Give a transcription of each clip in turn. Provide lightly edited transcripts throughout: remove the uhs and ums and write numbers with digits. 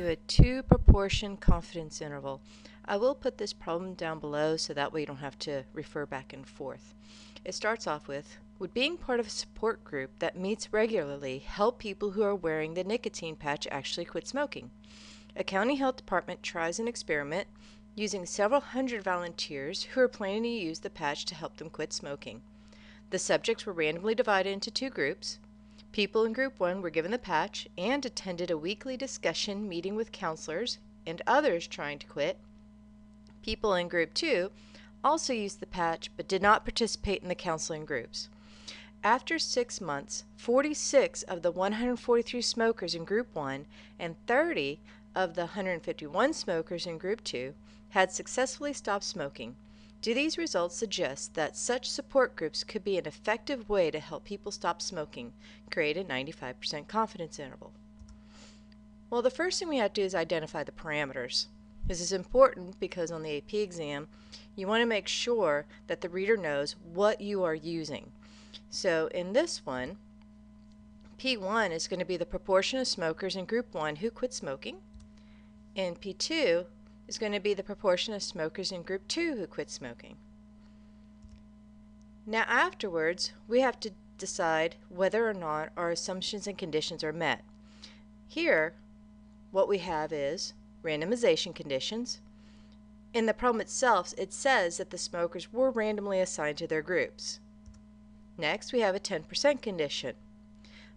do a 2 proportion confidence interval. I will put this problem down below so that way you don't have to refer back and forth. It starts off with, would being part of a support group that meets regularly help people who are wearing the nicotine patch actually quit smoking? A county health department tries an experiment using several hundred volunteers who are planning to use the patch to help them quit smoking. The subjects were randomly divided into 2 groups. People in Group 1 were given the patch and attended a weekly discussion meeting with counselors and others trying to quit. People in Group 2 also used the patch but did not participate in the counseling groups. After 6 months, 46 of the 143 smokers in Group 1 and 30 of the 151 smokers in Group 2 had successfully stopped smoking. Do these results suggest that such support groups could be an effective way to help people stop smoking? Create a 95% confidence interval. Well, the first thing we have to do is identify the parameters. This is important because on the AP exam, you want to make sure that the reader knows what you are using. So in this one, P1 is going to be the proportion of smokers in Group 1 who quit smoking, and P2 is going to be the proportion of smokers in Group 2 who quit smoking. Now afterwards, we have to decide whether or not our assumptions and conditions are met. Here, what we have is randomization conditions. In the problem itself, it says that the smokers were randomly assigned to their groups. Next, we have a 10% condition.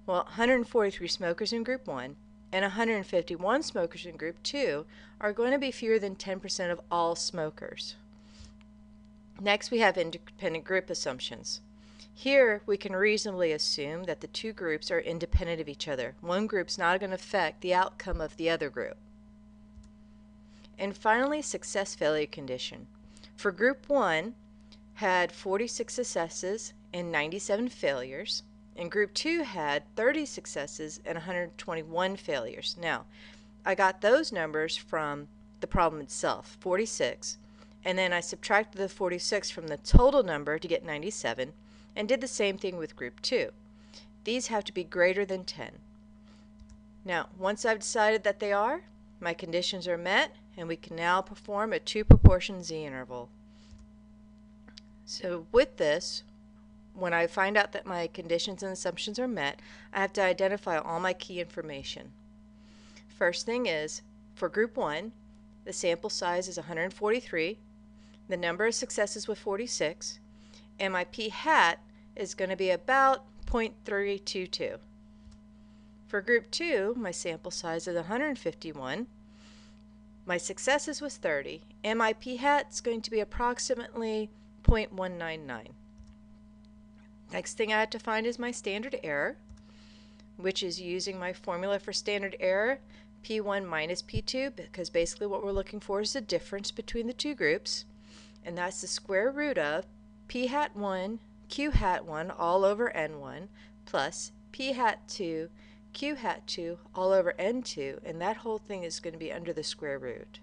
Well, 143 smokers in Group 1 and 151 smokers in Group 2 are going to be fewer than 10% of all smokers. Next, we have independent group assumptions. Here, we can reasonably assume that the 2 groups are independent of each other. One group's not going to affect the outcome of the other group. And finally, success-failure condition. For Group 1, had 46 successes and 97 failures. And Group 2 had 30 successes and 121 failures. Now, I got those numbers from the problem itself, 46, and then I subtracted the 46 from the total number to get 97, and did the same thing with Group 2. These have to be greater than 10. Now, once I've decided that they are, my conditions are met, and we can now perform a 2 proportion z-interval. So with this, when I find out that my conditions and assumptions are met, I have to identify all my key information. First thing is, for Group 1, the sample size is 143, the number of successes was 46, and my p-hat is going to be about 0.322. For Group 2, my sample size is 151, my successes was 30, and my p-hat is going to be approximately 0.199. Next thing I have to find is my standard error, which is using my formula for standard error, P1 minus P2, because basically what we're looking for is the difference between the 2 groups, and that's the square root of P hat 1, Q hat 1 all over N1 plus P hat 2, Q hat 2 all over N2, and that whole thing is going to be under the square root.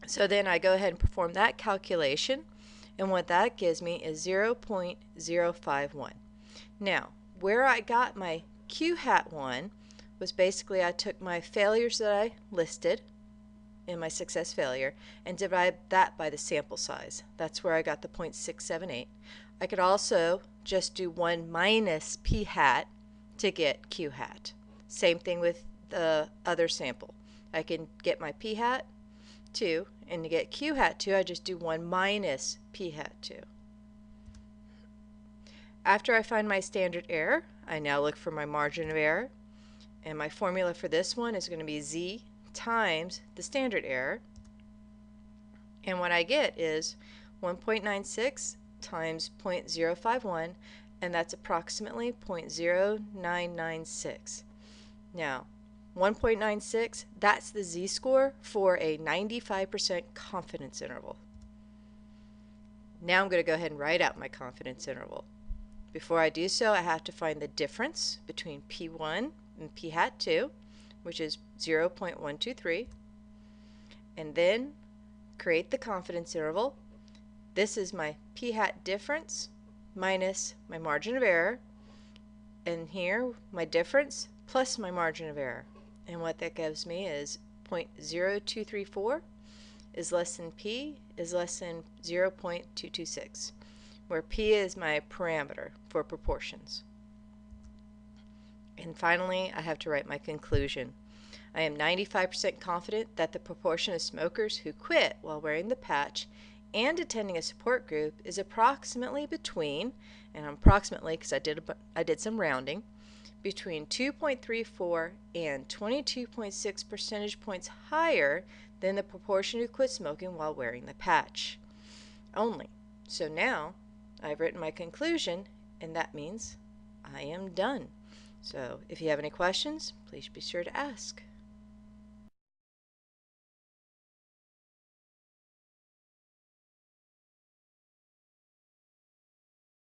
So then I go ahead and perform that calculation, and what that gives me is 0.051. Now, where I got my Q hat 1 was basically I took my failures that I listed in my success failure and divided that by the sample size. That's where I got the 0.678. I could also just do 1 minus P hat to get Q hat. Same thing with the other sample. I can get my P hat 2, and to get Q hat 2, I just do 1 minus P hat 2. After I find my standard error, I now look for my margin of error, and my formula for this one is going to be z times the standard error, and what I get is 1.96 times 0.051, and that's approximately 0.0996. Now, 1.96, that's the z-score for a 95% confidence interval. Now I'm going to go ahead and write out my confidence interval. Before I do so, I have to find the difference between P1 and P hat 2, which is 0.123, and then create the confidence interval. This is my P hat difference minus my margin of error, and here my difference plus my margin of error. And what that gives me is 0.0234 is less than P is less than 0.226, where P is my parameter for proportions. And finally, I have to write my conclusion. I am 95% confident that the proportion of smokers who quit while wearing the patch and attending a support group is approximately between, and approximately because I did some rounding, between 2.34 and 22.6 percentage points higher than the proportion who quit smoking while wearing the patch. Only. So now I've written my conclusion, and that means I am done. So if you have any questions, please be sure to ask.